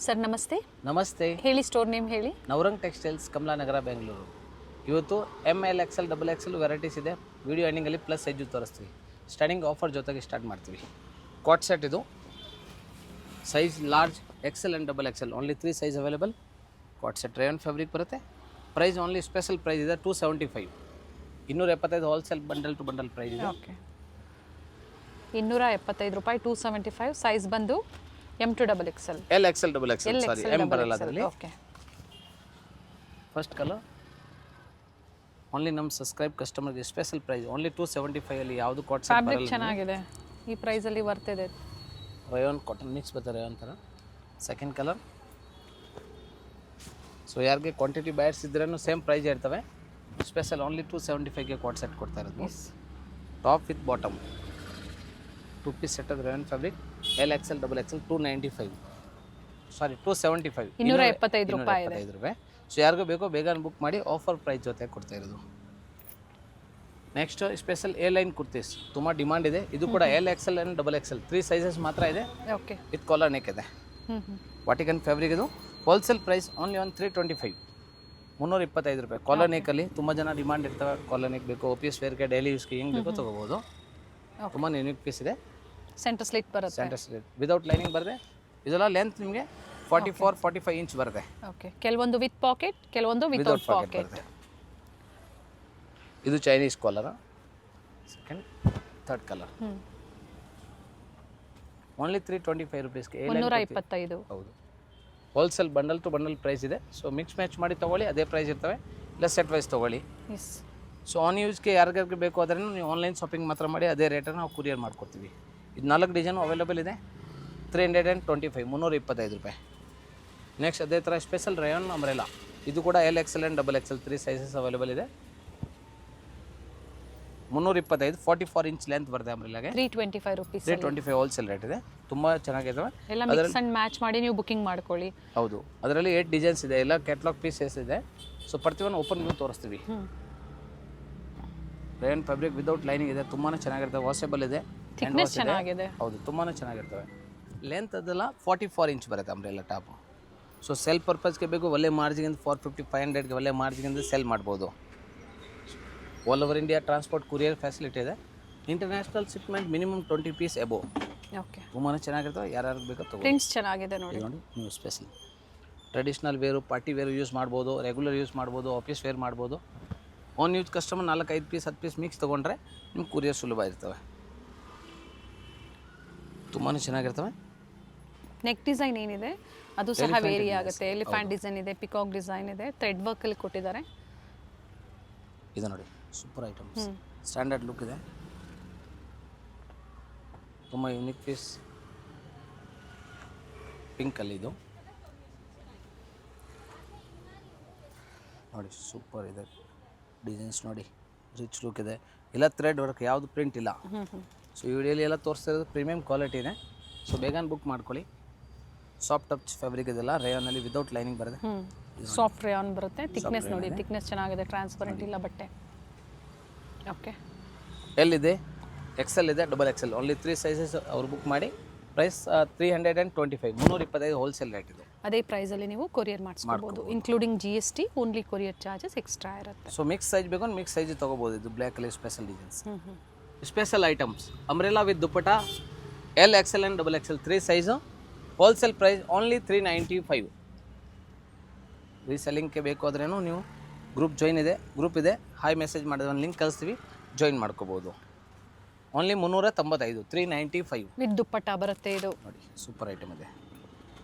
Sir ನಮಸ್ತೆ. ನಮಸ್ತೆ. ಹೇಳಿ, ಸ್ಟೋರ್ ನೇಮ್ ಹೇಳಿ. ನವರಂಗ್ ಟೆಕ್ಸ್ಟೈಲ್ಸ್, ಕಮಲಾನಗರ, ಬೆಂಗಳೂರು. ಇವತ್ತು ML XL XXL ವೆರೈಟೀಸ್ ಇದೆ. ವಿಡಿಯೋ ಎಂಡಿಂಗಲ್ಲಿ ಪ್ಲಸ್ ಸೈಜು ತೋರಿಸ್ತೀವಿ. ಸ್ಟಾರ್ಟಿಂಗ್ ಆಫರ್ ಜೊತೆಗೆ ಸ್ಟಾರ್ಟ್ ಮಾಡ್ತೀವಿ. ಕಾಟ್ ಸೆಟ್ ಇದು, size large XL and XXL only 3 size available. Cot set rayon fabric ಬರುತ್ತೆ. ಪ್ರೈಸ್ ಓನ್ಲಿ ಸ್ಪೆಷಲ್ ಪ್ರೈಸ್ ಇದೆ 275. 275 wholesale bundle to bundle price ಇದೆ. Okay, 275 ರೂಪಾಯಿ, 275. ಸೈಜ್ ಬಂದು M to XXL. L XL XXL sorry, M ಬರಲ್ಲ ಅದರಲ್ಲಿ. Okay, first colour only ನಮ್ಮ subscribe ಕಸ್ಟಮರ್ಗೆ special price only 275 ಅಲ್ಲಿ ಯಾವುದು ಕಾಟ್ ಸೆಟ್ ಫ್ಯಾಬ್ರಿಕ್ ಬರಲ್ಲ. ಚೆನ್ನಾಗಿದೆ, ಈ ಪ್ರೈಸಲ್ಲಿ ವರ್ತ್ ಇದೆ. ರಯೋನ್ ಕಾಟನ್ ಮಿಕ್ಸ್ ಬರುತ್ತೆ, ರಯೋನ್ ಥರ. Second colour. ಸೊ ಯಾರಿಗೆ ಕ್ವಾಂಟಿಟಿ ಬಯರ್ಸ್ ಇದ್ರೂ ಸೇಮ್ ಪ್ರೈಸ್ ಇರ್ತವೆ. ಸ್ಪೆಷಲ್ ಓನ್ಲಿ 275ಗೆ ಕಾಟ್ ಸೆಟ್ ಕೊಡ್ತಾ ಇರೋದು. Top with bottom 2 piece set ಅದು rayon fabric. L XL XXL 295 sorry 275 275 ರೂಪಾಯಿ ಇದೆ. 275 ರೂಪಾಯಿ. ಸೊ ಯಾರಿಗೂ ಬೇಕೋ ಬೇಗ ಬುಕ್ ಮಾಡಿ, ಆಫರ್ ಪ್ರೈಸ್ ಜೊತೆ ಕೊಡ್ತಾ ಇರೋದು. Next special A line kurtis ತುಂಬ ಡಿಮಾಂಡ್ ಇದೆ. ಇದು ಕೂಡ L XL and XXL 3 sizes ಮಾತ್ರ ಇದೆ. ಓಕೆ, ವಿತ್ ಕಾಲರ್ ನೆಕ್ ಇದೆ. ವಾಟಿಕನ್ ಫ್ಯಾಬ್ರಿಕ್ ಇದು. ಹೋಲ್ಸೇಲ್ ಪ್ರೈಸ್ ಓನ್ಲಿ 325 325 ರೂಪಾಯಿ. ಕಾಲರ್ ನೆಕ್ಕಲ್ಲಿ ತುಂಬ ಜನ ಡಿಮಾಂಡ್ ಇರ್ತವೆ. ಕಾಲರ್ ನೆಕ್ ಬೇಕು, OPS ವೇರ್ಗೆ, ಡೈಲಿ ಯೂಸ್ಗೆ ಹೆಂಗೆ ಬೇಕೋ ತೊಗೋಬೋದು. ತುಂಬ ಯೂನಿಕ್ ಪೀಸ್ ಇದೆ. ಸೆಂಟರ್ ಸ್ಲಿಟ್ ಬರುತ್ತೆ. ಸೆಂಟರ್ ಸ್ಲಿಟ್ ವಿದೌಟ್ ಲೈನಿಂಗ್ ಬರುತ್ತೆ. ಇದೆಲ್ಲ ಲೆಂತ್ ನಿಮಗೆ 44-45 ಇಂಚ್ ಬರುತ್ತೆ. ಓಕೆ, ಕೆಲವೊಂದು ವಿತ್ ಪಾಕೆಟ್, ಕೆಲವೊಂದು ವಿತೌಟ್ ಪಾಕೆಟ್ ಬರುತ್ತೆ. ಇದು Chinese collar. Second third colour only 325 ರುಪೀಸ್ಗೆ. 325. ಹೌದು, wholesale bundle to bundle price ಇದೆ. ಸೊ ಮಿಕ್ಸ್ ಮ್ಯಾಚ್ ಮಾಡಿ ತೊಗೊಳ್ಳಿ, ಅದೇ ಪ್ರೈಸ್ ಇರ್ತವೆ. ಇಲ್ಲ ಸೆಟ್ ವೈಸ್ ತೊಗೊಳ್ಳಿ. ಎಸ್. ಸೊ ಆನ್ ಯೂಸ್ಗೆ ಯಾರಿಗಾರಿಗೆ ಬೇಕು ಆದರೆ ನೀವು ಆನ್ಲೈನ್ ಶಾಪಿಂಗ್ ಮಾತ್ರ ಮಾಡಿ, ಅದೇ ರೇಟನ್ನು ನಾವು ಕೊರಿಯರ್ ಮಾಡ್ಕೊಡ್ತೀವಿ. ಇದು 4 ಡಿಸೈನು ಅವೈಲೇಬಲ್ ಇದೆ. 325 325 ರೂಪಾಯಿ. ನೆಕ್ಸ್ಟ್ ಅದೇ ಥರ ಸ್ಪೆಷಲ್ ರಯಾನ್ ಅಂಬ್ರೆಲಾ. ಇದು ಕೂಡ L XL and XXL 3 sizes available ಇದೆ. 325 44 ಇಂಚ್ ಲೆಂತ್ ಬರುತ್ತೆ ಅಂಬ್ರೆಲಾಗೆ. 325 ರೂಪೀಸ್. 325 ಹೋಲ್ಸೇಲ್ ರೇಟ್ ಇದೆ. ತುಂಬ ಚೆನ್ನಾಗಿದ್ದಾವೆ. ಎಲ್ಲ ಮಿಕ್ಸ್ ಅಂಡ್ ಮ್ಯಾಚ್ ಮಾಡಿ ನೀವು ಬುಕಿಂಗ್ ಮಾಡ್ಕೊಳ್ಳಿ. ಹೌದು, ಅದರಲ್ಲಿ 8 ಡಿಸೈನ್ಸ್ ಇದೆ. ಎಲ್ಲ ಕ್ಯಾಟ್ಲಾಗ್ ಪೀಸಸ್ ಇದೆ. ಸೊ ಪ್ರತಿಯೊಂದು ಓಪನ್ ವ್ಯೂ ತೋರಿಸ್ತೀವಿ. ರಯಾನ್ ಫ್ಯಾಬ್ರಿಕ್ ವಿದೌಟ್ ಲೈನಿಂಗ್ ಇದೆ. ತುಂಬಾ ಚೆನ್ನಾಗಿರ್ತವೆ. ವಾಷೇಬಲ್ ಇದೆ. ಥಿಕ್ನೆಸ್ ಚೆನ್ನಾಗಿದೆ. ಹೌದು, ತುಂಬಾ ಚೆನ್ನಾಗಿರ್ತವೆ. ಲೆಂತ್ ಅದೆಲ್ಲ 44 ಇಂಚ್ ಬರುತ್ತೆ ಅಂಬ್ರೆಲಾ ಟಾಪು. ಸೊ ಸೆಲ್ ಪರ್ಪಸ್ಗೆ ಬೇಕು, ಒಳ್ಳೆ ಮಾರ್ಜಿನಿಂದ 450-500ಗೆ ಒಳ್ಳೆ ಮಾರ್ಜಿನಿಂದ ಸೆಲ್ ಮಾಡ್ಬೋದು. All over India transport courier facility ಇದೆ. International shipment minimum 20 piece above. Okay, ತುಂಬಾ ಚೆನ್ನಾಗಿರ್ತವೆ. ಯಾರು ಬೇಕೋ ತಗೋ. ಪ್ರಿಂಟ್ಸ್ ಚೆನ್ನಾಗಿದೆ ನೋಡಿ. ನೋಡಿ, ನೀವು special traditional wear, party wear use ಮಾಡ್ಬೋದು, ರೆಗ್ಯುಲರ್ ಯೂಸ್ ಮಾಡ್ಬೋದು, ಆಫೀಸ್ ವೇರ್ ಮಾಡ್ಬೋದು. Own use customer 4-5 piece 10 piece mix ತೊಗೊಂಡ್ರೆ ನಿಮ್ಗೆ ಕೊರಿಯರ್ ಸುಲಭ ಇರ್ತವೆ. ತುಂಬಾ ಚೆನ್ನಾಗಿರ್ತವೆ. ನೆಕ್ ಡಿಸೈನ್ ಏನಿದೆ ಅದು ಸಹ ವೇರಿ ಆಗುತ್ತೆ. ಎಲಿಫೆಂಟ್ ಡಿಸೈನ್ ಇದೆ, ಪಿಕಾಕ್ ಡಿಸೈನ್ ಇದೆ, ಥ್ರೆಡ್ ವರ್ಕ್ ಅಲ್ಲಿ ಕೊಟ್ಟಿದ್ದಾರೆ. ಇದು ನೋಡಿ, ಸೂಪರ್ ಐಟಮ್ಸ್. ಸ್ಟ್ಯಾಂಡರ್ಡ್ ಲುಕ್ ಇದೆ. ತುಂಬ ಯೂನಿಕ್ ಪೀಸ್. ಪಿಂಕಲ್ಲಿ ಇದು ನೋಡಿ, ಸೂಪರ್ ಇದೆ. ಡಿಸೈನ್ಸ್ ನೋಡಿ, ರಿಚ್ ಲುಕ್ ಇದೆ. ಎಲ್ಲ ಥ್ರೆಡ್ ವರ್ಕ್, ಯಾವುದು ಪ್ರಿಂಟ್ ಇಲ್ಲ. ಸೊ ಈ ವಿಡಿಯೋಲಿ ಎಲ್ಲ ತೋರಿಸ್ತಾ ಇರೋದು ಪ್ರೀಮಿಯಂ ಕ್ವಾಲಿಟಿ ಇದೆ. ಸೊ ಬೇಗ ಬುಕ್ ಮಾಡ್ಕೊಳ್ಳಿ. ಸಾಫ್ಟ್ ಟಚ್ ಫ್ಯಾಬ್ರಿಕ್ ಇದೆಲ್ಲ ರೇಯಾನಲ್ಲಿ ವಿದೌಟ್ ಲೈನಿಂಗ್ ಬರುತ್ತೆ. ಸಾಫ್ಟ್ ರೇಯಾನ್ ಬರುತ್ತೆ. ಥಿಕ್ನೆಸ್ ನೋಡಿ, ಥಿಕ್ನೆಸ್ ಚೆನ್ನಾಗಿದೆ. ಟ್ರಾನ್ಸ್ಪರೆಂಟ್ ಇಲ್ಲ ಬಟ್ಟೆ. ಓಕೆ, ಎಲ್ಲಿದೆ XL ಇದೆ, XXL ಓನ್ಲಿ 3 ಸೈಜಸ್. ಅವ್ರು ಬುಕ್ ಮಾಡಿ. ಪ್ರೈಸ್ 325 325 ಹೋಲ್ಸೇಲ್ ರೇಟ್ ಇದೆ. ಅದೇ ಪ್ರೈಸಲ್ಲಿ ನೀವು ಕೊರಿಯರ್ ಮಾಡಿಸ್ಕೊಬೋದು, including GST. Only courier charges extra ಇರುತ್ತೆ. ಸೊ ಮಿಕ್ಸ್ ಸೈಜ್ ಬೇಕು ಅಂದ್ರೆ ಮಿಕ್ಸ್ ಸೈಜ್ ತೊಗೋಬೋದು. ಇದು ಬ್ಲ್ಯಾಕಲ್ಲಿ special designs, special items. Umbrella with dupatta L XL and XXL 3 size. Wholesale price only 395. ರೀಸೆಲ್ಲಿಂಗ್ಗೆ ಬೇಕು ಆದ್ರೂ ನೀವು ಗ್ರೂಪ್ ಗ್ರೂಪ್ ಇದೆ. ಹಾಯ್ ಮೆಸೇಜ್ ಮಾಡಿದ್ರೆ ಒಂದು ಲಿಂಕ್ ಕಳಿಸ್ತೀವಿ, ಜಾಯಿನ್ ಮಾಡ್ಕೋಬೋದು. ಓನ್ಲಿ 395 395 ವಿತ್ ದುಪ್ಪಟ್ಟ ಬರುತ್ತೆ. ಇದು ನೋಡಿ, ಸೂಪರ್ ಐಟಮ್ ಇದೆ.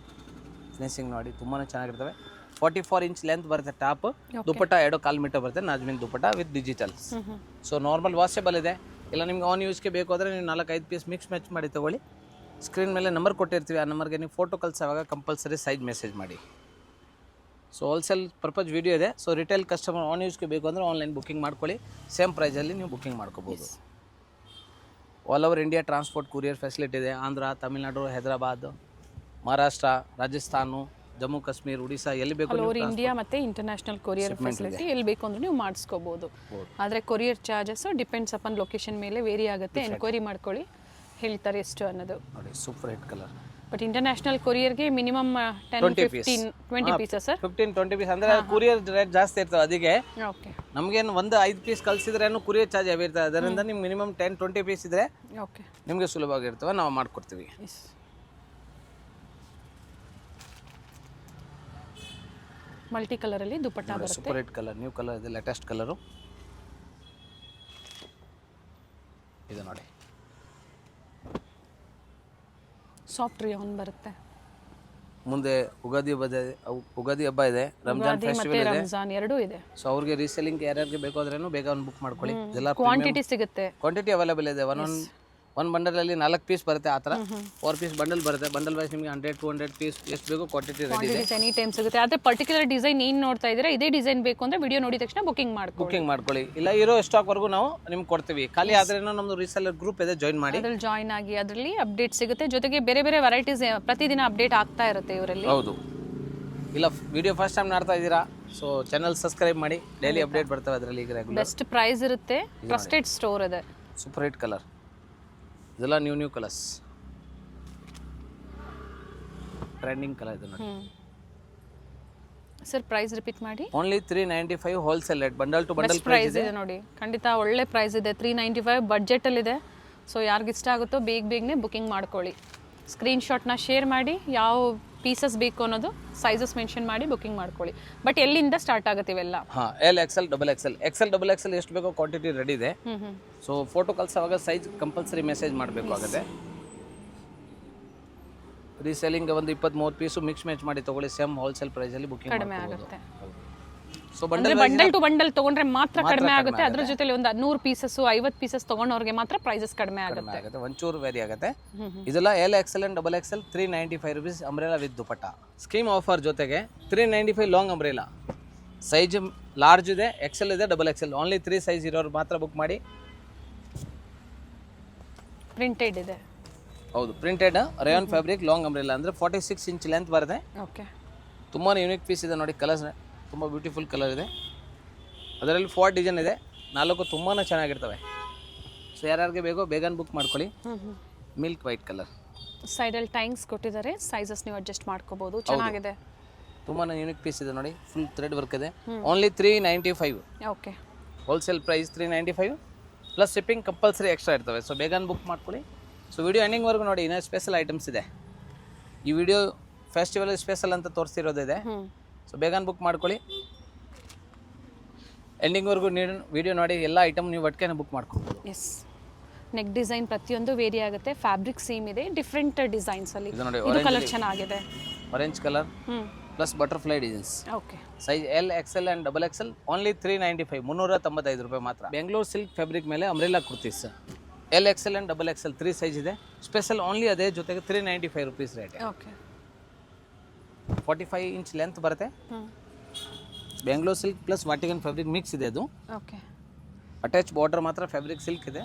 ಫಿನಿಶಿಂಗ್ ನೋಡಿ, ತುಂಬಾ ಚೆನ್ನಾಗಿರ್ತವೆ. 44 ಇಂಚ್ ಲೆಂತ್ ಬರುತ್ತೆ ಟಾಪ್. ದುಪ್ಪಟ್ಟ 2.25 ಮೀಟರ್ ಬರುತ್ತೆ. ನಾಜ್ಮಿನ್ ದುಪ್ಪಟ್ಟ with digitals. So normal washable ಇದೆ. ಇಲ್ಲ ನಿಮ್ಗೆ ಆನ್ ಯೂಸ್ಗೆ ಬೇಕು ಆದರೆ ನೀವು 4-5 ಪೀಸ್ ಮಿಕ್ಸ್ ಮ್ಯಾಚ್ ಮಾಡಿ ತೊಗೊಳ್ಳಿ. ಸ್ಕ್ರೀನ್ ಮೇಲೆ ನಂಬರ್ ಕೊಟ್ಟಿರ್ತೀವಿ. ಆ ನಂಬರ್ಗೆ ನೀವು ಫೋಟೋ ಕಳಿಸುವಾಗ ಕಂಪಲ್ಸರಿ ಸೈಜ್ ಮೆಸೇಜ್ ಮಾಡಿ. ಸೊ ಹೋಲ್ಸೇಲ್ ಪರ್ಪಸ್ ವಿಡಿಯೋ ಇದೆ. ಸೊ ರಿಟೇಲ್ ಕಸ್ಟಮರ್ ಆನ್ ಯೂಸ್ಗೆ ಬೇಕು ಅಂದರೆ ಆನ್ಲೈನ್ ಬುಕ್ಕಿಂಗ್ ಮಾಡ್ಕೊಳ್ಳಿ. ಸೇಮ್ ಪ್ರೈಸಲ್ಲಿ ನೀವು ಬುಕ್ಕಿಂಗ್ ಮಾಡ್ಕೋಬೋದು. All over India transport courier facility ಇದೆ. ಆಂಧ್ರ, ತಮಿಳ್ನಾಡು, ಹೈದರಾಬಾದ್, ಮಹಾರಾಷ್ಟ್ರ, ರಾಜಸ್ಥಾನ, ಜಮ್ಮು ಕಾಶ್ಮೀರ್, ಒಡಿಶಾ, ಎಲ್ಲಿ ಬೇಕು ಓವರ್ ಇಂಡಿಯಾ ಮತ್ತು ಇಂಟರ್ನ್ಯಾಷನಲ್ ಕೊರಿಯರ್ ಫೆಸಿಲಿಟಿ ಎಲ್ಲಿ ಬೇಕು ಅಂದರೆ ನೀವು ಮಾಡಿಸ್ಕೋಬೋದು. ಆದರೆ courier charges depends upon location ಮೇಲೆ ವೇರಿ ಆಗುತ್ತೆ. ಎನ್ಕ್ವೈರಿ ಮಾಡ್ಕೊಳ್ಳಿ, ಹೇಳ್ತಾರೆ ಎಷ್ಟು ಅನ್ನೋದು. ನೋಡಿ, super hit colour. But international ಕೊರಿಯರ್ಗೆ ಮಿನಿಮಮ್ 10 15 ಪೀಸಸ್ ಸರ್ 15-20 ಪೀಸ್ ಅಂದರೆ ಕುರಿಯರ್ ರೇಟ್ ಜಾಸ್ತಿ ಇರ್ತವೆ. ಅದಕ್ಕೆ ಓಕೆ ನಮಗೇನು ಒಂದು 5 ಪೀಸ್ ಕಳಿಸಿದ್ರೇನು ಕುರಿಯರ್ ಚಾರ್ಜ್ ಅವೇ ಇರ್ತದೆ. ಅದರಿಂದ ನಿಮ್ಗೆ ಮಿನಿಮಮ್ 10-20 ಪೀಸ್ ಇದ್ದರೆ ಓಕೆ ನಿಮಗೆ ಸುಲಭವಾಗಿರ್ತವೆ, ನಾವು ಮಾಡಿಕೊಡ್ತೀವಿ. ಎಸ್ ಮಲ್ಟಿ ಕಲರಲ್ಲಿ ದುಪಟ್ಟ ಬರುತ್ತೆ. Super hit colour, new colour ಇದೆ, ಲೇಟೆಸ್ಟ್ ಕಲರು ಇದು ನೋಡಿ. ಸಾಫ್ಟ್ ರಿಯಾನ್ ಬರುತ್ತೆ. ಮುಂದೆ ಉಗಾದಿ ಹಬ್ಬ ಇದೆ, ರಂಜಾನ್ ಫೆಸ್ಟಿವಲ್ ಇದೆ, ರಂಜಾನ್ ಎರಡೂ ಇದೆ. ಸೊ ಅವ್ರಿಗೆ ರೀಸೆಲಿಂಗ್ ಯಾರ್ಯಾರಿಗೆ ಬೇಕಾದ್ರೇನು ಬೇಗ ಒಂದು ಬುಕ್ ಮಾಡ್ಕೊಳ್ಳಿ. ಎಲ್ಲ ಕ್ವಾಂಟಿಟಿ ಸಿಗುತ್ತೆ, ಕ್ವಾಂಟಿಟಿ ಅವೈಲೇಬಲ್ ಇದೆ. ಒಂದು ಬಂಡಲಲ್ಲಿ 4 ಪೀಸ್ ಬರುತ್ತೆ, ಆ ಥರ 4 ಪೀಸ್ ಬಂಡಲ್ ಬರುತ್ತೆ. ಬಂಡಲ್ ವೈಸ್ ನಿಮಗೆ 100-200 ಪೀಸ್ ಎಷ್ಟು ಬೇಕು ಕ್ವಾಂಟಿಟಿ ರೆಡಿ ಇದೆ. ಎನಿ ಟೈಮ್ ಸಿಗುತ್ತೆ. ಆದರೆ ಪರ್ಟಿಕ್ಯುಲರ್ ಡಿಸೈನ್ ಏನು ನೋಡ್ತಾ ಇದ್ದೀರಾ, ಇದೇ ಡಿಸೈನ್ ಬೇಕು ಅಂದರೆ ವಿಡಿಯೋ ನೋಡಿದ ತಕ್ಷಣ ಬುಕಿಂಗ್ ಮಾಡ್ಕೊಳ್ಳಿ. ಇಲ್ಲ ಇರೋ ಸ್ಟಾಕ್ವರೆಗೂ ನಾವು ನಿಮ್ಗೆ ಕೊಡ್ತೀವಿ. ಖಾಲಿ ಆದ್ರೇನು ನಮ್ಮದು ರೀಸೆಲ್ಲರ್ ಗ್ರೂಪ್ ಇದೆ, ಜಾಯಿನ್ ಮಾಡಿ. ಅದ್ರಲ್ಲಿ ಜಾಯಿನ್ ಆಗಿ ಅದರಲ್ಲಿ ಅಪ್ಡೇಟ್ ಸಿಗುತ್ತೆ. ಜೊತೆಗೆ ಬೇರೆ ಬೇರೆ ವೆರೈಟೀಸ್ ಪ್ರತಿದಿನ ಅಪ್ಡೇಟ್ ಆಗ್ತಾ ಇರುತ್ತೆ ಇವರಲ್ಲಿ. ಹೌದು. ಇಲ್ಲ ವಿಡಿಯೋ ಫಸ್ಟ್ ಟೈಮ್ ನೋಡ್ತಾ ಇದ್ದೀರಾ, ಸೊ ಚಾನಲ್ ಸಬ್ಸ್ಕ್ರೈಬ್ ಮಾಡಿ, ಡೈಲಿ ಅಪ್ಡೇಟ್ ಬರ್ತವೆ ಅದರಲ್ಲಿ. ಈಗ ರೆಗ್ಯುಲರ್ ಬೆಸ್ಟ್ ಪ್ರೈಸ್ ಇರುತ್ತೆ, ಟ್ರಸ್ಟೆಡ್ ಸ್ಟೋರ್ ಇದೆ. ಸೂಪರ್ ಹಿಟ್ ಕಲರ್, ಇದೆಲ್ಲ ನ್ಯೂ ಕಲರ್ಸ್, ಟ್ರೆಂಡಿಂಗ್ ಕಲರ್ ಇದೆ ನೋಡಿ. ಸರ್ ಪ್ರೈಸ್ ರಿಪೀಟ್ ಮಾಡಿ. Only 395 wholesale rate, bundle to bundle price ಇದೆ ನೋಡಿ. ಖಂಡಿತ ಒಳ್ಳೆ ಪ್ರೈಸ್ ಇದೆ, 395 ಬಡ್ಜೆಟಲ್ಲಿದೆ. ಸೊ ಯಾರಿಗೆ ಇಷ್ಟ ಆಗುತ್ತೋ ಬೇಗನೆ ಬುಕಿಂಗ್ ಮಾಡ್ಕೊಳ್ಳಿ. ಸ್ಕ್ರೀನ್ಶಾಟ್ನ ಶೇರ್ ಮಾಡಿ, ಯಾವ ಪೀಸಸ್ ಬೇಕು ಅನ್ನೋದು ಸೈಜಸ್ ಮೆನ್ಷನ್ ಮಾಡಿ ಬುಕಿಂಗ್ ಮಾಡ್ಕೊಳ್ಳಿ. ಬಟ್ ಎಲ್ಲಿಂದ ಸ್ಟಾರ್ಟ್ ಆಗುತ್ತೆ ಇವೆಲ್ಲ? ಹಾಂ, ಎಲ್ ಎಕ್ಸೆಲ್ ಡಬಲ್ ಎಕ್ಸೆಲ್ ಎಷ್ಟು ಬೇಕೋ ಕ್ವಾಂಟಿಟಿ ರೆಡಿ ಇದೆ. ಸೊ ಫೋಟೋ ಕಳ್ಸೋವಾಗ ಸೈಜ್ ಕಂಪಲ್ಸರಿ ಮೆಸೇಜ್ ಮಾಡಬೇಕು ಆಗುತ್ತೆ. ರೀಸೆಲಿಂಗ್ ಒಂದು 20-30 ಪೀಸು ಮಿಕ್ಸ್ ಮ್ಯಾಚ್ ಮಾಡಿ ತಗೊಳ್ಳಿ, ಸೇಮ್ ಹೋಲ್ಸೇಲ್ ಪ್ರೈಸಲ್ಲಿ ಬುಕಿಂಗ್ ಕಡಿಮೆ ಆಗುತ್ತೆ. ಸೊ ಬಂಡಲ್ ಟು ಬಂಡಲ್ ತಗೊಂಡ್ರೆ ಮಾತ್ರ ಕಡಿಮೆ ಆಗುತ್ತೆ. ಅದ್ರ ಜೊತೆಲಿ ಒಂದು 100 ಪೀಸಸ್ 50 ಪೀಸಸ್ ತಗೊಂಡವ್ರಿಗೆ ಮಾತ್ರ ಪ್ರೈಸಸ್ ಕಡಿಮೆ ಆಗುತ್ತೆ, ಒಂಚೂರು ವೇರಿ ಆಗುತ್ತೆ. ಇದೆಲ್ಲ L XL and double Excel 395 rupees umbrella with dupatta. Scheme offer ಜೊತೆಗೆ 395 ಲಾಂಗ್ ಅಂಬ್ರೆಲಾ. ಸೈಜ್ ಲಾರ್ಜ್ ಇದೆ, ಎಕ್ಸೆಲ್ ಇದೆ, ಡಬಲ್ ಎಕ್ಸೆಲ್. ಓನ್ಲಿ 3 ಸೈಜ್ ಇರೋರು ಮಾತ್ರ ಬುಕ್ ಮಾಡಿ. ಪ್ರಿಂಟೆಡ್ ಇದೆ. ಹೌದು, printed rayon fabric long umbrella ಅಂದರೆ 46 ಇಂಚ್ ಲೆಂತ್ ಬರುತ್ತೆ. ಓಕೆ, ತುಂಬಾ ಯೂನಿಕ್ ಪೀಸ್ ಇದೆ ನೋಡಿ. ಕಲರ್ಸ್ ತುಂಬ ಬ್ಯೂಟಿಫುಲ್ ಕಲರ್ ಇದೆ. ಅದರಲ್ಲಿ 4 ಡಿಸೈನ್ ಇದೆ, 4 ತುಂಬಾ ಚೆನ್ನಾಗಿರ್ತವೆ. ಸೊ ಯಾರ್ಯಾರಿಗೆ ಬೇಕೋ ಬೇಗನೆ ಬುಕ್ ಮಾಡ್ಕೊಳ್ಳಿ. ಮಿಲ್ಕ್ ವೈಟ್ ಕಲರ್, ಸೈಡಲ್ಲಿ ಟೈಂಗ್ಸ್ ಕೊಟ್ಟಿದ್ದಾರೆ, ಸೈಜಸ್ ನೀವು ಅಡ್ಜಸ್ಟ್ ಮಾಡ್ಕೋಬಹುದು. ಚೆನ್ನಾಗಿದೆ, ತುಂಬಾ ಯೂನಿಕ್ ಪೀಸ್ ಇದೆ ನೋಡಿ. ಫುಲ್ ಥ್ರೆಡ್ ವರ್ಕ್ ಇದೆ. Only 395. Okay, wholesale price 395 plus shipping compulsory extra ಇರ್ತವೆ. ಸೊ ಬೇಗನೆ ಬುಕ್ ಮಾಡ್ಕೊಳ್ಳಿ. ಸೊ ವಿಡಿಯೋ ಎಂಡಿಂಗ್ವರೆಗೂ ನೋಡಿ, ಇನ್ನೂ ಸ್ಪೆಷಲ್ ಐಟಮ್ಸ್ ಇದೆ. ಈ ವಿಡಿಯೋ ಫೆಸ್ಟಿವಲ್ ಸ್ಪೆಷಲ್ ಅಂತ ತೋರಿಸ್ತಿರೋದಿದೆ. ಸೊ ಬೇಗನೆ ಬುಕ್ ಮಾಡ್ಕೊಳ್ಳಿ. ಎಂಡಿಂಗ್ವರೆಗೂ ವಿಡಿಯೋ ನೋಡಿ, ಎಲ್ಲ ಐಟಮ್ ನೀವು ಒಟ್ಟಿಗೆ ಬುಕ್ ಮಾಡ್ಕೊಬೋದು. ಎಸ್, ನೆಕ್ ಡಿಸೈನ್ ಪ್ರತಿಯೊಂದು ವೇರಿ ಆಗುತ್ತೆ. ಫ್ಯಾಬ್ರಿಕ್ ಸೇಮ್ ಇದೆ, ಡಿಫ್ರೆಂಟ್ ಡಿಸೈನ್ಸ್ ಅಲ್ಲಿ. ಇದು ಕಲರ್ ಚೆನ್ನಾಗಿದೆ, orange colour plus butterfly designs. Okay, size L XL and double XL. Only 395, 395 ರೂಪಾಯಿ ಮಾತ್ರ. ಬೆಂಗಳೂರು ಸಿಲ್ಕ್ ಫ್ಯಾಬ್ರಿಕ್ ಮೇಲೆ umbrella kurtis. L XL and double XL 3 size ಇದೆ. ಸ್ಪೆಷಲ್ ಓನ್ಲಿ ಅದೇ, ಜೊತೆಗೆ 395 rupees rate. Okay, 45 inch length ಬರುತ್ತೆ. ಬೆಂಗಳೂರು ಸಿಲ್ಕ್ ಪ್ಲಸ್ ವಾಟಿಕನ್ fabric mix ಇದೆ ಅದು. ಓಕೆ, ಅಟ್ಯಾಚ್ ಬಾರ್ಡರ್ ಮಾತ್ರ ಫ್ಯಾಬ್ರಿಕ್ ಸಿಲ್ಕ್ ಇದೆ.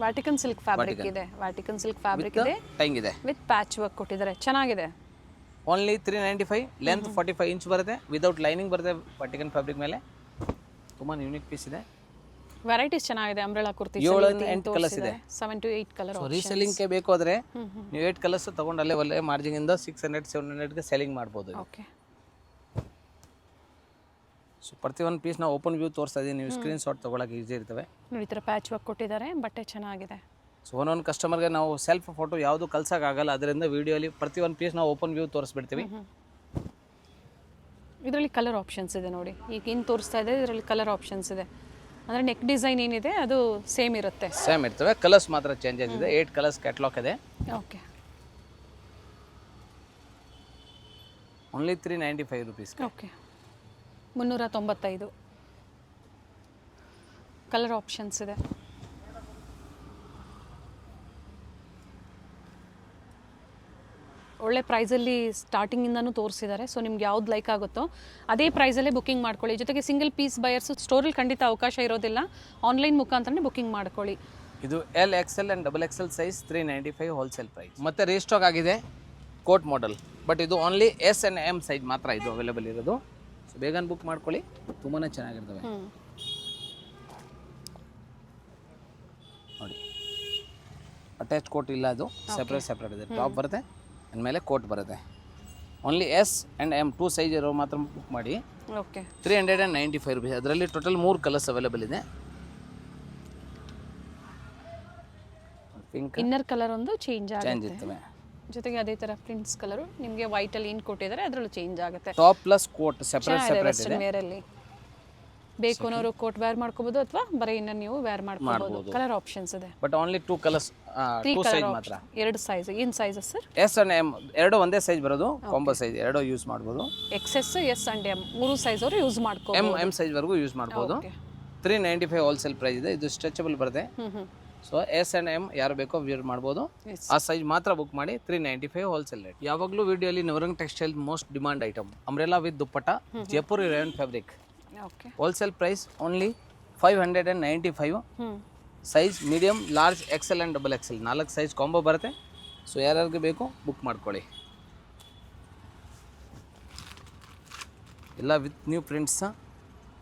ವಾಟಿಕನ್ ಸಿಲ್ಕ್ ಫ್ಯಾಬ್ರಿಕ್ ಇದೆ. ವಾಟಿಕನ್ ಸಿಲ್ಕ್ ಫ್ಯಾಬ್ರಿಕ್ ಇದೆ, ಟೈಂಗ್ ಇದೆ, ವಿತ್ ಪ್ಯಾಚ್ ವರ್ಕ್ ಕೊಟ್ಟಿದ್ದಾರೆ. ಚೆನ್ನಾಗಿದೆ. ಓನ್ಲಿ 395. ಲೆಂತ್ 45 ಇಂಚ್ ಬರುತ್ತೆ, ವಿದೌಟ್ ಲೈನಿಂಗ್ ಬರುತ್ತೆ. ವಾಟಿಕನ್ ಫ್ಯಾಬ್ರಿಕ್ ಮೇಲೆ ತುಂಬಾ ಯೂನಿಕ್ ಪೀಸ್ ಇದೆ. ವೆರೈಟೀಸ್ ಚೆನ್ನಾಗಿದೆ. ಅಂಬ್ರೆಲಾ ಕುರ್ತಿ 7-8 ಕಲರ್ಸ್ ಇದೆ. 7 to 8 ಕಲರ್. ಸೊ ರೀಸೆಲ್ಲಿಂಗ್ಗೆ ಬೇಕು ಆದರೆ ನೀವು 8 ಕಲರ್ಸ್ ತಗೊಂಡು ಒಳ್ಳೆ ಮಾರ್ಜಿನ್ ಇಂದ 600-700ಗೆ ಸೆಲ್ಲಿಂಗ್ ಮಾಡ್ಬೋದು. ಓಕೆ, ಸೊ ಪ್ರತಿಯೊಂದು ಪೀಸ್ ನಾವು ಓಪನ್ ವ್ಯೂ ತೋರಿಸ್ತಾ ಇದ್ದೀವಿ, ನೀವು ಸ್ಕ್ರೀನ್ ಶಾಟ್ ತೊಗೊಳಕ್ಕೆ ಈಸಿ ಇರ್ತವೆ. ನೋಡಿ, ಈ ಥರ ಪ್ಯಾಚ್ ವರ್ಕ್ ಕೊಟ್ಟಿದ್ದಾರೆ, ಬಟ್ಟೆ ಚೆನ್ನಾಗಿದೆ. ಸೊ ಒಂದೊಂದು ಕಸ್ಟಮರ್ಗೆ ನಾವು ಸೆಲ್ಫ್ ಫೋಟೋ ಯಾವುದು ಕಳ್ಸೋಕ್ಕಾಗಲ್ಲ, ಅದರಿಂದ ವಿಡಿಯೋಲಿ ಪ್ರತಿಯೊಂದು ಪೀಸ್ ನಾವು ಓಪನ್ ವ್ಯೂ ತೋರಿಸ್ಬಿಡ್ತೀವಿ. ಇದರಲ್ಲಿ ಕಲರ್ ಆಪ್ಷನ್ಸ್ ಇದೆ ನೋಡಿ. ಈಗ ಏನು ತೋರಿಸ್ತಾ ಇದೆ ಇದರಲ್ಲಿ ಕಲರ್ ಆಪ್ಷನ್ಸ್ ಇದೆ. ಅಂದರೆ ನೆಕ್ ಡಿಸೈನ್ ಏನಿದೆ ಅದು ಸೇಮ್ ಇರುತ್ತೆ, ಸೇಮ್ ಇರ್ತವೆ. ಕಲರ್ಸ್ ಮಾತ್ರ ಚೇಂಜ್ ಆಗಿದೆ. 8 ಕಲರ್ಸ್ ಕ್ಯಾಟ್ಲಾಗ್ ಇದೆ. Okay, only 395 rupees. Okay, 395. Colour options ಇದೆ. ಒಳ್ಳೆ ಪ್ರೈಸಲ್ಲಿ ಸ್ಟಾರ್ಟಿಂಗಿಂದನೂ ತೋರಿಸಿದ್ದಾರೆ. ಸೊ ನಿಮ್ಗೆ ಯಾವ್ದು ಲೈಕ್ ಆಗುತ್ತೋ ಅದೇ ಪ್ರೈಸಲ್ಲೇ ಬುಕಿಂಗ್ ಮಾಡ್ಕೊಳ್ಳಿ. ಜೊತೆಗೆ ಸಿಂಗಲ್ ಪೀಸ್ ಬಯರ್ಸು ಸ್ಟೋರಲ್ಲಿ ಖಂಡಿತ ಅವಕಾಶ ಇರೋದಿಲ್ಲ, ಆನ್ಲೈನ್ ಮುಖಾಂತರನೇ ಬುಕಿಂಗ್ ಮಾಡ್ಕೊಳ್ಳಿ. ಇದು L XL and double XL size 395 wholesale price. ಮತ್ತೆ ರೀಸ್ಟಾಕ್ ಆಗಿದೆ ಕೋಟ್ ಮಾಡೆಲ್, ಬಟ್ ಇದು only S and M size ಮಾತ್ರ ಇದು ಅವೈಲೇಬಲ್ ಇರೋದು. ಸೊ ಬೇಗನೆ ಬುಕ್ ಮಾಡ್ಕೊಳ್ಳಿ, ತುಂಬಾ ಚೆನ್ನಾಗಿರ್ತವೆ ನೋಡಿ. ಅಟ್ಯಾಚ್ ಕೋಟ್ ಇಲ್ಲ, ಅದು ಸೆಪ್ರೇಟ್ ಇದೆ. ಟಾಪ್ ಬರುತ್ತೆ, ಅಂದಮೇಲೆ ಕೋಟ್ ಬರುತ್ತೆ. Only S and M 2 size ಇರೋ ಮಾತ್ರ ಬುಕ್ ಮಾಡಿ. Okay 395 rupees. ಅದರಲ್ಲಿ ಟೋಟಲ್ 3 ಕಲರ್ಸ್ ಅವೈಲೇಬಲ್ ಇದೆ. ಪಿಂಕ್ ಇನ್ನರ್ ಕಲರ್ ಒಂದು ಚೇಂಜ್ ಚೇಂಜ್ ಆಗುತ್ತೆ, ಇರ್ತವೆ. ಜೊತೆಗೆ ಅದೇ ತರ ಪ್ರಿಂಟ್ಸ್ ಕಲರು ನಿಮಗೆ ವೈಟ್ ಅಲ್ಲಿ ಏನು ಕೊಟ್ಟಿದ್ದಾರೆ ಅದರಲ್ಲೂ ಚೇಂಜ್ ಆಗುತ್ತೆ. Top plus coat separate western ಇದೆ. ವೇರ್ ಅಲ್ಲಿ ಬೇಕು ಅನ್ನೋರು ಕೋಟ್ ವೇರ್ ಮಾಡ್ಕೋಬಹುದು ಅಥವಾ ಬರೀ ಇನ್ನರ್ ನೀವು ವೇರ್ ಮಾಡ್ಕೋಬಹುದು. ಕಲರ್ ಆಪ್ಷನ್ಸ್ ಇದೆ. ಬಟ್ ಓನ್ಲಿ 2 ಕಲರ್ಸ್ 2 ಸೈಜ್ ಮಾತ್ರ. 2 ಸೈಜ್. ಏನು sizes sir? S and M ಎರಡು ಒಂದೇ ಸೈಜ್ ಬರೋದು. ಕಾಂಬೋ ಸೈಜ್ ಎರಡು ಯೂಸ್ ಮಾಡ್ಬೋದು. XS S and M 3 size ಅವರು ಯೂಸ್ ಮಾಡ್ಕೋಬಹುದು. ಎಮ್ ಸೈಜ್ ವರೆಗೂ ಯೂಸ್ ಮಾಡ್ಬೋದು. 395 ಹೋಲ್ಸೇಲ್ ಪ್ರೈಸ್ ಇದೆ. ಇದು ಸ್ಟ್ರೆಚಬಲ್ ಬರುತ್ತೆ. ಸೊ ಎಸ್ ಆ್ಯಂಡ್ ಎಮ್ ಯಾರು ಬೇಕೋ ವೇರ್ ಮಾಡ್ಬೋದು. ಆ ಸೈಜ್ ಮಾತ್ರ ಬುಕ್ ಮಾಡಿ. 395 ಹೋಲ್ಸೇಲ್ ರೇಟ್. ಯಾವಾಗಲೂ ವಿಡಿಯೋಲಿ Navrang textile most demand item umbrella with dupatta Jaipuri rayon fabric. Okay wholesale price only 595. Size medium, large, XL and double XL 4 size combo ಬರುತ್ತೆ. ಸೊ ಯಾರ್ಯಾರಿಗೆ ಬೇಕು ಬುಕ್ ಮಾಡ್ಕೊಳ್ಳಿ. ಎಲ್ಲ with new prints.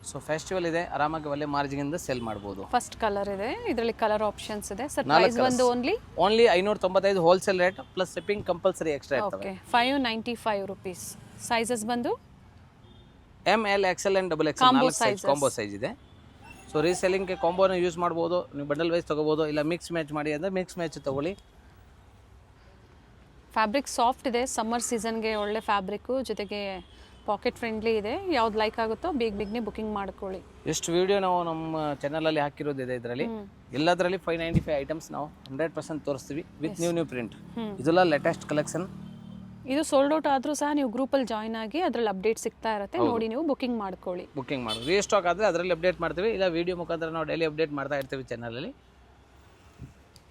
So festival ಇದೆ, ಆರಾಮಾಗಿ ಒಳ್ಳೆ ಮಾರ್ಜಿನಿಂದ ಸೆಲ್ ಮಾಡ್ಬೋದು. ಫಸ್ಟ್ ಕಲರ್ ಇದೆ, ಇದರಲ್ಲಿ ಕಲರ್ ಆಪ್ಷನ್ಸ್ ಇದೆ ಸರ್. ಪ್ರೈಸ್ ಬಂದು only 595 wholesale rate plus shipping compulsory extra ಇರ್ತವೆ. Okay 595 rupees. ಸೈಜಸ್ ಬಂದು M L XL and double XL 4 size combo size ಇದೆ. ಸೊ ರೀಸೆಲ್ಲಿಂಗ್ಗೆ ಕಾಂಬೋನ ಯೂಸ್ ಮಾಡ್ಬೋದು. ನೀವು ಬಂಡಲ್ ವೈಸ್ ತೊಗೋಬೋದು, ಇಲ್ಲ ಮಿಕ್ಸ್ ಮ್ಯಾಚ್ ಮಾಡಿ ಅಂದರೆ ಮಿಕ್ಸ್ ಮ್ಯಾಚ್ ತೊಗೊಳ್ಳಿ. ಫ್ಯಾಬ್ರಿಕ್ ಸಾಫ್ಟ್ ಇದೆ, ಸಮ್ಮರ್ ಸೀಸನ್ಗೆ ಒಳ್ಳೆ ಫ್ಯಾಬ್ರಿಕ್ಕು, ಜೊತೆಗೆ ಪಾಕೆಟ್ ಫ್ರೆಂಡ್ಲಿ ಇದೆ. ಯಾವ್ದು ಲೈಕ್ ಆಗುತ್ತೋ ಬೇಗನೆ ಬುಕಿಂಗ್ ಮಾಡ್ಕೊಳ್ಳಿ. ಎಷ್ಟು ವಿಡಿಯೋ ನಾವು ನಮ್ಮ ಚಾನಲಲ್ಲಿ ಹಾಕಿರೋದಿದೆ. ಇದರಲ್ಲಿ ಎಲ್ಲದರಲ್ಲಿ 595 ಐಟಮ್ಸ್ ನಾವು 100% ತೋರಿಸ್ತೀವಿ ವಿತ್ ನ್ಯೂ ಪ್ರಿಂಟ್. ಇದೆಲ್ಲ ಲೇಟೆಸ್ಟ್ ಕಲೆಕ್ಷನ್. ಇದು ಸೋಲ್ಡ್ ಔಟ್ ಆದರೂ ಸಹ ನೀವು ಗ್ರೂಪಲ್ಲಿ ಜಾಯ್ನ್ ಆಗಿ ಅದರಲ್ಲಿ ಅಪ್ಡೇಟ್ ಸಿಗ್ತಾ ಇರುತ್ತೆ, ನೋಡಿ ನೀವು ಬುಕಿಂಗ್ ಮಾಡ್ಕೊಳ್ಳಿ. ಬುಕಿಂಗ್ ಮಾಡೋದು ರೀಸ್ಟಾಕ್ ಆದರೆ ಅದರಲ್ಲಿ ಅಪ್ಡೇಟ್ ಮಾಡ್ತೀವಿ, ಇಲ್ಲ ವಿಡಿಯೋ ಮುಖಾಂತರ ನಾವು ಡೈಲಿ ಅಪ್ಡೇಟ್ ಮಾಡ್ತಾ ಇರ್ತೀವಿ ಚಾನಲಲ್ಲಿ.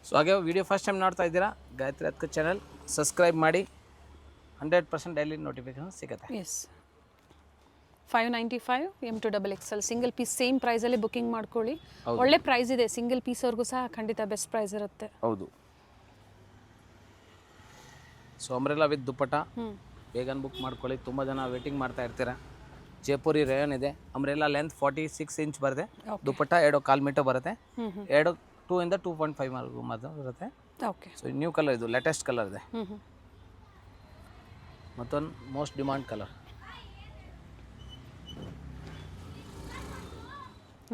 ಸೊ ಹಾಗೆ ವಿಡಿಯೋ ಫಸ್ಟ್ ಟೈಮ್ ನೋಡ್ತಾ ಇದ್ದೀರಾ, ಗಾಯತ್ರಿ ಅದಕ್ಕೆ ಚಾನಲ್ ಸಬ್ಸ್ಕ್ರೈಬ್ ಮಾಡಿ. 100% ಡೈಲಿ ನೋಟಿಫಿಕೇಶನ್ ಸಿಗುತ್ತೆ. Yes 595 M2XXL single piece same ಪ್ರೈಸಲ್ಲಿ ಬುಕಿಂಗ್ ಮಾಡ್ಕೊಳ್ಳಿ. ಒಳ್ಳೆ ಪ್ರೈಸ್ ಇದೆ, ಸಿಂಗಲ್ ಪೀಸ್ವರೆಗೂ ಸಹ ಖಂಡಿತ ಬೆಸ್ಟ್ ಪ್ರೈಸ್ ಇರುತ್ತೆ. ಹೌದು. ಸೊ ಅಂಬ್ರೆಲಾ ವಿತ್ ದುಪ್ಪಟ್ಟ ಬೇಗನೆ ಬುಕ್ ಮಾಡ್ಕೊಳ್ಳಿ. ತುಂಬ ಜನ ವೇಟಿಂಗ್ ಮಾಡ್ತಾ ಇರ್ತೀರಾ. ಜೈಪುರಿ ರೇಯನ್ ಇದೆ. ಅಂಬ್ರೆಲಾ ಲೆಂತ್ 46 ಇಂಚ್ ಬರುತ್ತೆ. ದುಪ್ಪಟ್ಟ 2.25 ಮೀಟರ್ ಬರುತ್ತೆ. 2 ಇಂದ 2.5 ಮಾತ್ರ ಬರುತ್ತೆ. ಓಕೆ. ಸೊ ನ್ಯೂ ಕಲರ್, ಇದು ಲೇಟೆಸ್ಟ್ ಕಲರ್ ಇದೆ. ಮತ್ತೊಂದು most demand colour.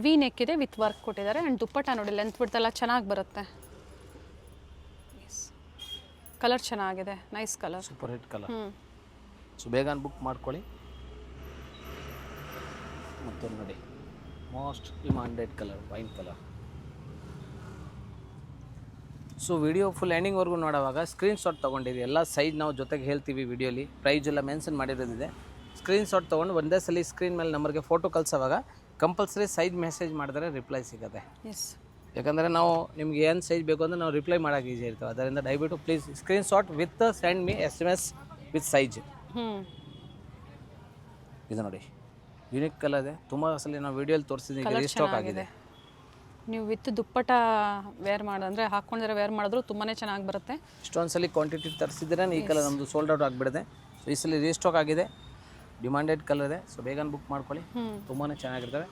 V neck ಇದೆ, ವಿತ್ ವರ್ಕ್ ಕೊಟ್ಟಿದ್ದಾರೆ. ಆ್ಯಂಡ್ ದುಪ್ಪಟ್ಟ ನೋಡಿ ಲೆಂತ್ ಬಿಡ್ತೆಲ್ಲ ಚೆನ್ನಾಗಿ ಬರುತ್ತೆ. ಕಲರ್ ಚೆನ್ನಾಗಿದೆ, nice colour, super hit colour. So ಬೇಗನೆ ಬುಕ್ ಮಾಡ್ಕೊಳ್ಳಿ. ಮತ್ತೊಂದು ನೋಡಿ most demanded colour, wine colour. So video full ಎಂಡಿಂಗ್ವರೆಗೂ ನೋಡುವಾಗ ಸ್ಕ್ರೀನ್ಶಾಟ್ ತೊಗೊಂಡಿರಿ. ಎಲ್ಲ ಸೈಜ್ ನಾವು ಜೊತೆಗೆ ಹೇಳ್ತೀವಿ ವಿಡಿಯೋಲಿ. ಪ್ರೈಸ್ ಎಲ್ಲ ಮೆನ್ಷನ್ ಮಾಡಿರೋದಿದೆ. ಸ್ಕ್ರೀನ್ಶಾಟ್ ತೊಗೊಂಡು ಒಂದೇ ಸಲ ಸ್ಕ್ರೀನ್ ಮೇಲೆ ನಂಬರ್ಗೆ ಫೋಟೋ ಕಳ್ಸೋವಾಗ ಕಂಪಲ್ಸರಿ ಸೈಜ್ ಮೆಸೇಜ್ ಮಾಡಿದ್ರೆ ರಿಪ್ಲೈ ಸಿಗುತ್ತೆ. ಯಾಕಂದರೆ ನಾವು ನಿಮ್ಗೆ ಏನು ಸೈಜ್ ಬೇಕು ಅಂದರೆ ನಾವು ರಿಪ್ಲೈ ಮಾಡೋಕೆ ಈಸಿ ಇರ್ತವೆ. ಅದರಿಂದ ದಯವಿಟ್ಟು please screenshot with send me SMS with size. ಇದು ನೋಡಿ ಯೂನಿಕ್ ಕಲರ್ ಇದೆ. ತುಂಬ ಸಲ ನಾವು ವಿಡಿಯೋಲಿ ತೋರಿಸಿದ್ದೀವಿ, ರೀಸ್ಟಾಕ್ ಆಗಿದೆ. ನೀವು ವಿತ್ ದುಪ್ಪಟ್ಟ ವೇರ್ ಅಂದರೆ ಹಾಕ್ಕೊಂಡಿರೋ ವೇರ್ ಮಾಡಿದ್ರು ತುಂಬಾ ಚೆನ್ನಾಗಿ ಬರುತ್ತೆ. ಇಷ್ಟೊಂದು ಸಲ ಕ್ವಾಂಟಿಟಿ ತರಿಸಿದ್ರೆ ಈ ಕಲರ್ ನಮ್ಮದು ಸೋಲ್ಡ್ ಔಟ್ ಆಗಿಬಿಡುತ್ತೆ. ಸೊ ಈ ಸಲ ರೀಸ್ಟಾಕ್ ಆಗಿದೆ, ಡಿಮಾಂಡೆಡ್ ಕಲರ್ ಇದೆ. ಸೊ ಬೇಗನೆ ಬುಕ್ ಮಾಡ್ಕೊಳ್ಳಿ, ತುಂಬಾ ಚೆನ್ನಾಗಿರ್ತವೆ.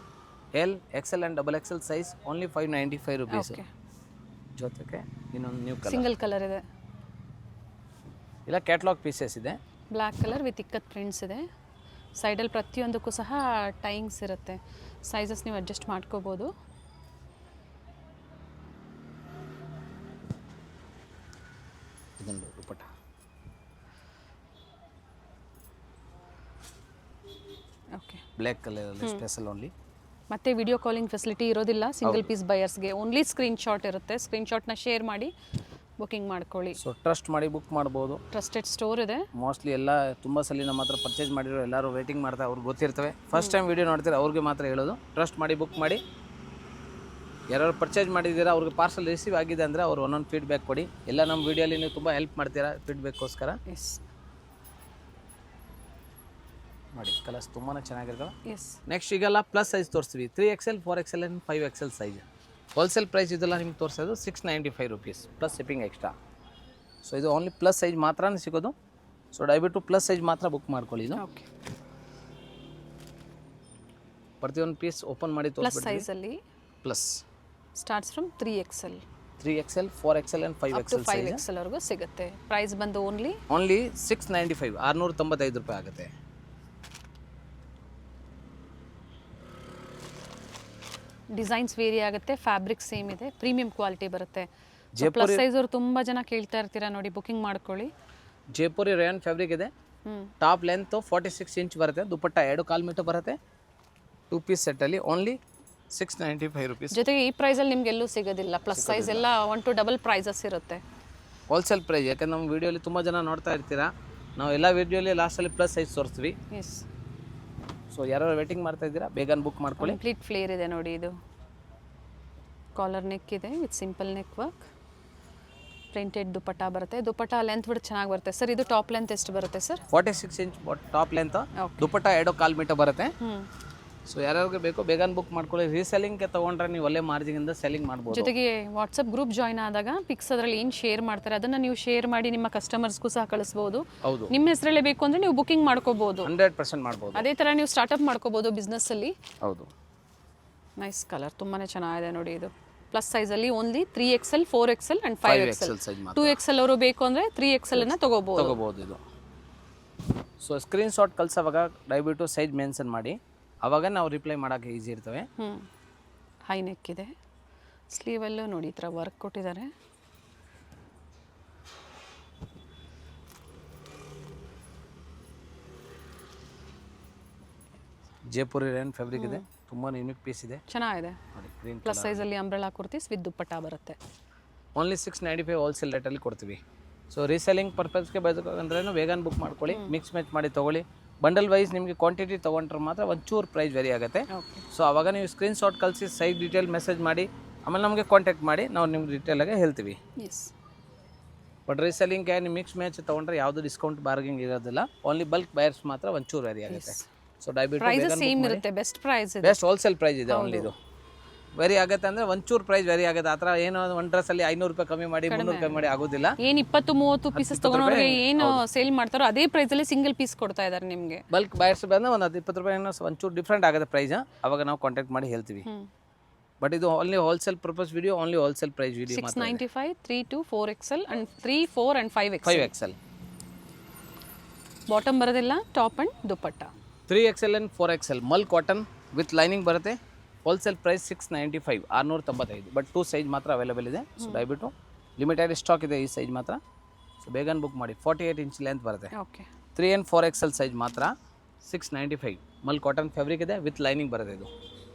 L XL and XXL size only 595 rupees. ಜೊತೆಗೆ ಇನ್ನೊಂದು ನ್ಯೂ ಕಲರ್, ಸಿಂಗಲ್ ಕಲರ್ ಇದೆ. ಇಲ್ಲ ಕ್ಯಾಟ್ಲಾಗ್ ಪೀಸಸ್ ಇದೆ. Black colour with ikat prints ಇದೆ. ಸೈಡಲ್ಲಿ ಪ್ರತಿಯೊಂದಕ್ಕೂ ಸಹ ಟೈಂಗ್ಸ್ ಇರುತ್ತೆ. ಸೈಜಸ್ ನೀವು ಅಡ್ಜಸ್ಟ್ ಮಾಡ್ಕೋಬೋದು. ಇದೊಂದು ದುಪ್ಪಟ್ಟ. ಓಕೆ, ಬ್ಲ್ಯಾಕ್ ಕಲರಲ್ಲಿ ಸ್ಪೆಷಲ್ ಓನ್ಲಿ. ಮತ್ತೆ ವಿಡಿಯೋ ಕಾಲಿಂಗ್ ಫೆಸಿಲಿಟಿ ಇರೋದಿಲ್ಲ ಸಿಂಗಲ್ ಪೀಸ್ ಬಯರ್ಸ್ಗೆ. ಓನ್ಲಿ ಸ್ಕ್ರೀನ್ಶಾಟ್ ಇರುತ್ತೆ. ಸ್ಕ್ರೀನ್ಶಾಟ್ನ ಶೇರ್ ಮಾಡಿ ಬುಕಿಂಗ್ ಮಾಡ್ಕೊಳ್ಳಿ. ಸೊ ಟ್ರಸ್ಟ್ ಮಾಡಿ ಬುಕ್ ಮಾಡ್ಬೋದು. ಟ್ರಸ್ಟೆಡ್ ಸ್ಟೋರ್ ಇದೆ. ಮೋಸ್ಟ್ಲಿ ಎಲ್ಲ ತುಂಬ ಸಲ ನಮ್ಮ ಹತ್ರ ಪರ್ಚೇಸ್ ಮಾಡಿರೋ ಎಲ್ಲರೂ ವೇಟಿಂಗ್ ಮಾಡ್ತಾರೆ, ಅವ್ರಿಗೆ ಗೊತ್ತಿರ್ತವೆ. ಫಸ್ಟ್ ಟೈಮ್ ವಿಡಿಯೋ ನೋಡ್ತಾರೆ ಅವ್ರಿಗೆ ಮಾತ್ರ ಹೇಳೋದು, ಟ್ರಸ್ಟ್ ಮಾಡಿ ಬುಕ್ ಮಾಡಿ. ಯಾರು ಪರ್ಚೇಸ್ ಮಾಡಿದ್ದೀರಾ ಅವ್ರಿಗೆ ಪಾರ್ಸಲ್ ರಿಸೀವ್ ಆಗಿದೆ ಅಂದರೆ ಅವ್ರು ಒಂದೊಂದು ಫೀಡ್ಬ್ಯಾಕ್ ಕೊಡಿ. ಎಲ್ಲ ನಮ್ಮ ವಿಡಿಯೋಲಿ ನೀವು ತುಂಬ ಹೆಲ್ಪ್ ಮಾಡ್ತೀರಾ ಫೀಡ್ಬ್ಯಾಕ್ಗೋಸ್ಕರ. ಎಸ್ ನೋಡಿ ಕಲರ್ಸ್ ತುಂಬಾ ಚೆನ್ನಾಗಿರ್ತವೆ. ಎಸ್ ನೆಕ್ಸ್ಟ್ ಈಗೆಲ್ಲ ಪ್ಲಸ್ ಸೈಜ್ ತೋರಿಸ್ತೀವಿ. 3XL 4XL and 5XL size. Wholesale price ಇದೆಲ್ಲ ನಿಮ್ಗೆ ತೋರಿಸೋದು 695 rupees plus shipping extra. So ಇದು ಓನ್ಲಿ ಪ್ಲಸ್ ಸೈಜ್ ಮಾತ್ರ ಸಿಗೋದು. ಸೊ ದಯವಿಟ್ಟು ಪ್ಲಸ್ ಸೈಜ್ ಮಾತ್ರ ಬುಕ್ ಮಾಡ್ಕೊಳ್ಳಿ. ಇದು ಓಕೆ, ಪ್ರತಿಯೊಂದು ಪೀಸ್ ಓಪನ್ ಮಾಡಿ ಪ್ಲಸ್ ತೋರಿಸ್ಬಿಡ್ತೀವಿ. ಸೈಜಲ್ಲಿ plus starts from 3XL. 3XL 4XL and 5XL to 5XL ವರೆಗೂ ಸಿಗುತ್ತೆ. ಪ್ರೈಸ್ ಬಂದು ಓನ್ಲಿ ಓನ್ಲಿ 695 695 ರೂಪಾಯಿ ಆಗುತ್ತೆ. ಡಿಸೈನ್ಸ್ ವೇರಿ ಆಗುತ್ತೆ, ಫ್ಯಾಬ್ರಿಕ್ ಸೇಮ್ ಇದೆ, ಪ್ರೀಮಿಯಂ ಕ್ವಾಲಿಟಿ ಬರುತ್ತೆ. ಪ್ಲಸ್ ಸೈಜ್ ಅವ್ರು ತುಂಬ ಜನ ಕೇಳ್ತಾ ಇರ್ತೀರಾ ನೋಡಿ, ಬುಕಿಂಗ್ ಮಾಡ್ಕೊಳ್ಳಿ. ಜೈಪುರಿ ರೇಯಾನ್ ಫ್ಯಾಬ್ರಿಕ್ ಇದೆ. ಟಾಪ್ ಲೆಂತ್ 46 ಇಂಚ್ ಬರುತ್ತೆ, ದುಪಟ್ಟ 2.25 ಮೀಟರ್ ಬರುತ್ತೆ. 2 ಪೀಸ್ ಸೆಟ್ಟಲ್ಲಿ ಓನ್ಲಿ 695 ರುಪೀಸ್. ಜೊತೆಗೆ ಈ ಪ್ರೈಸಲ್ಲಿ ನಿಮ್ಗೆ ಎಲ್ಲೂ ಸಿಗೋದಿಲ್ಲ. ಪ್ಲಸ್ ಸೈಜ್ ಎಲ್ಲ 1 to ಡಬಲ್ ಪ್ರೈಸಸ್ ಇರುತ್ತೆ. ಹೋಲ್ಸೇಲ್ ಪ್ರೈಸ್, ಯಾಕಂದ್ರೆ ನಮ್ಮ ವಿಡಿಯೋಲಿ ತುಂಬ ಜನ ನೋಡ್ತಾ ಇರ್ತೀರಾ, ನಾವು ಎಲ್ಲ ವಿಡಿಯೋಲಿ ಲಾಸ್ಟಲ್ಲಿ ಪ್ಲಸ್ ಸೈಜ್ ತೋರಿಸ್ತೀವಿ. ಎಸ್. ಸೊ ಯಾರು ವೇಟಿಂಗ್ ಮಾಡ್ತಾ ಇದ್ದೀರಾ ಬೇಗ ಬುಕ್ ಮಾಡ್ಕೊಳ್ಳಿ. ಕಂಪ್ಲೀಟ್ ಫ್ಲೇರ್ ಇದೆ ನೋಡಿ, ಇದು ಕಾಲರ್ ನೆಕ್ ಇದೆ with simple neck work, printed dupatta ಬರುತ್ತೆ. ದುಪಟ್ಟ ಲೆಂತ್ ಬಿಟ್ಟು ಚೆನ್ನಾಗಿ ಬರುತ್ತೆ ಸರ್. ಇದು ಟಾಪ್ ಲೆಂತ್ ಎಷ್ಟು ಬರುತ್ತೆ sir? 46 inch top length, dupatta 2.25 metre ಬರುತ್ತೆ. ಸೊ ಯಾರ್ಯಾರಿಗೆ ಬೇಕು ಬೇಗ ಬುಕ್ ಮಾಡ್ಕೊಳ್ಳಿ. ರೀಸೆಲ್ಲಿಂಗ್ಗೆ ತೊಗೊಂಡ್ರೆ ನೀವು ಒಳ್ಳೆ ಮಾರ್ಜಿನಿಂದ ಸೆಲ್ಲಿಂಗ್ ಮಾಡ್ಬೋದು. ಜೊತೆಗೆ ವಾಟ್ಸಪ್ ಗ್ರೂಪ್ ಜಾಯ್ನ್ ಆದಾಗ ಪಿಕ್ಸ್ ಅದರಲ್ಲಿ ಏನು ಶೇರ್ ಮಾಡ್ತಾರೆ ಅದನ್ನು ನೀವು ಶೇರ್ ಮಾಡಿ ನಿಮ್ಮ ಕಸ್ಟಮರ್ಸ್ಗೂ ಸಹ ಕಳಿಸ್ಬೋದು. ಹೌದು, ನಿಮ್ಮ ಹೆಸರಲ್ಲೇ ಬೇಕು ಅಂದರೆ ನೀವು ಬುಕಿಂಗ್ ಮಾಡ್ಕೋಬೋದು. 100% ಮಾಡ್ಬೋದು. ಅದೇ ಥರ ನೀವು ಸ್ಟಾರ್ಟಪ್ ಮಾಡ್ಕೋಬೋದು ಬಿಸ್ನೆಸ್ಸಲ್ಲಿ. ಹೌದು, ನೈಸ್ ಕಲರ್, ತುಂಬಾ ಚೆನ್ನಾಗಿದೆ ನೋಡಿ. ಇದು ಪ್ಲಸ್ ಸೈಜಲ್ಲಿ only 3XL 4XL and 5XL. 2XL ಅವರು ಬೇಕು ಅಂದರೆ 3XL ಅನ್ನು ತಗೋಬೋದು. ಇದು ಸೊ ಸ್ಕ್ರೀನ್ ಶಾಟ್ ಕಳ್ಸೋವಾಗ ದಯವಿಟ್ಟು ಸೈಜ್ ಮೆನ್ಷನ್ ಮಾಡಿ, ಅವಾಗ ನಾವು ರಿಪ್ಲೈ ಮಾಡೋಕ್ಕೆ ಈಸಿ ಇರ್ತವೆ. ಹೈ ನೆಕ್ ಇದೆ, ಸ್ಲೀವಲ್ಲೂ ನೋಡಿ ಈ ಥರ ವರ್ಕ್ ಕೊಟ್ಟಿದ್ದಾರೆ. ಜೈಪುರಿ ರೇಯಾನ್ ಫ್ಯಾಬ್ರಿಕ್ ಇದೆ, ತುಂಬಾ ಯೂನಿಕ್ ಪೀಸ್ ಇದೆ, ಚೆನ್ನಾಗಿದೆ. ಪ್ಲಸ್ ಸೈಜಲ್ಲಿ ಅಂಬ್ರೆಲಾ ಕುರ್ತೀಸ್ ವಿತ್ ದುಪ್ಪಟ್ಟ ಬರುತ್ತೆ. ಓನ್ಲಿ 695 ಹೋಲ್ಸೇಲ್ ರೇಟಲ್ಲಿ ಕೊಡ್ತೀವಿ. ಸೊ ರೀಸೆಲ್ಲಿಂಗ್ ಪರ್ಪಸ್ಗೆ ಬೇಕಂದ್ರೆ ಬೇಗ ಬುಕ್ ಮಾಡ್ಕೊಳ್ಳಿ, ಮಿಕ್ಸ್ ಮ್ಯಾಚ್ ಮಾಡಿ ತೊಗೊಳ್ಳಿ. ಬಂಡಲ್ ವೈಸ್ ನಿಮಗೆ ಕ್ವಾಂಟಿಟಿ ತೊಗೊಂಡ್ರೆ ಮಾತ್ರ ಒಂಚೂರು ಪ್ರೈಸ್ ವೆರಿ ಆಗುತ್ತೆ. ಸೊ ಆವಾಗ ನೀವು ಸ್ಕ್ರೀನ್ ಶಾಟ್ ಕಳಿಸಿ ಸೈಜ್ ಡೀಟೇಲ್ ಮೆಸೇಜ್ ಮಾಡಿ, ಆಮೇಲೆ ನಮಗೆ ಕಾಂಟ್ಯಾಕ್ಟ್ ಮಾಡಿ ನಾವು ನಿಮ್ಗೆ ಡೀಟೇಲಾಗಿ ಹೇಳ್ತೀವಿ. ಬಟ್ ರೀಸೆಲ್ಲಿಂಗ್ಗೆ ನೀವು ಮಿಕ್ಸ್ ಮ್ಯಾಚ್ ತೊಗೊಂಡ್ರೆ ಯಾವುದು ಡಿಸ್ಕೌಂಟ್ ಬಾರ್ಗಿಂಗ್ ಇರೋದಿಲ್ಲ. ಓನ್ಲಿ ಬಲ್ಕ್ ಬಯರ್ಸ್ ಮಾತ್ರ ಒಂಚೂರು ವೆರಿ ಆಗುತ್ತೆ. ಸೊ ಪ್ರೈಸ್ ಸೇಮ್ ಇರುತ್ತೆ, ಬೆಸ್ಟ್ ಪ್ರೈಸ್ ಇದೆ, ಬೆಸ್ಟ್ ಹೋಲ್ಸೇಲ್ ಪ್ರೈಸ್ ಇದೆ. ಓನ್ಲಿ ಇದು ವೆರಿ ಆಗುತ್ತೆ ಅಂದರೆ ಒಂಚೂರು ಪ್ರೈಸ್ ವೆರಿ ಆಗುತ್ತೆ. ಆ ಥರ ಏನೋ ಒಂದು ಡ್ರೆಸ್ಸಲ್ಲಿ 500 ರೂಪಾಯಿ ಕಮ್ಮಿ ಮಾಡಿ 300 ಕಮ್ಮಿ ಮಾಡಿ ಆಗೋದಿಲ್ಲ. ಏನು 20-30 ಪೀಸಸ್ ತೊಗೊಂಡ್ರೆ ಏನು ಸೇಲ್ ಮಾಡ್ತಾರೋ ಅದೇ ಪ್ರೈಸಲ್ಲಿ ಸಿಂಗಲ್ ಪೀಸ್ ಕೊಡ್ತಾ ಇದ್ದಾರೆ ನಿಮಗೆ. ಬಲ್ಕ್ ಬಯರ್ಸ್ ಬಂದರೆ ಒಂದು 20 ರೂಪಾಯಿ ಒಂಚೂರು ಡಿಫ್ರೆಂಟ್ ಆಗುತ್ತೆ ಪ್ರೈಸ್, ಅವಾಗ ನಾವು ಕಾಂಟ್ಯಾಕ್ಟ್ ಮಾಡಿ ಹೇಳ್ತೀವಿ. ಬಟ್ ಇದು only wholesale purpose video, only wholesale price video. 695 3 to 4XL and 3, 4 and 5XL. Bottom ಬರೋದಿಲ್ಲ, top and dupatta. 3XL and 4XL mul cotton with lining ಬರುತ್ತೆ. Wholesale price 695 695. ಬಟ್ 2 ಸೈಜ್ ಮಾತ್ರ ಅವೈಲೇಬಲ್ ಇದೆ. ಸೊ ದಯವಿಟ್ಟು ಲಿಮಿಟೆಡ್ ಸ್ಟಾಕ್ ಇದೆ ಈ size ಮಾತ್ರ. So ಬೇಗ book ಮಾಡಿ. 48 ಇಂಚ್ ಲೆಂತ್ ಬರುತ್ತೆ. 3 and 4XL ಸೈಜ್ ಮಾತ್ರ 695. ಮಲ್ ಕಾಟನ್ ಫ್ಯಾಬ್ರಿಕ್ ಇದೆ ವಿತ್ ಲೈನಿಂಗ್ ಬರುತ್ತೆ. ಇದು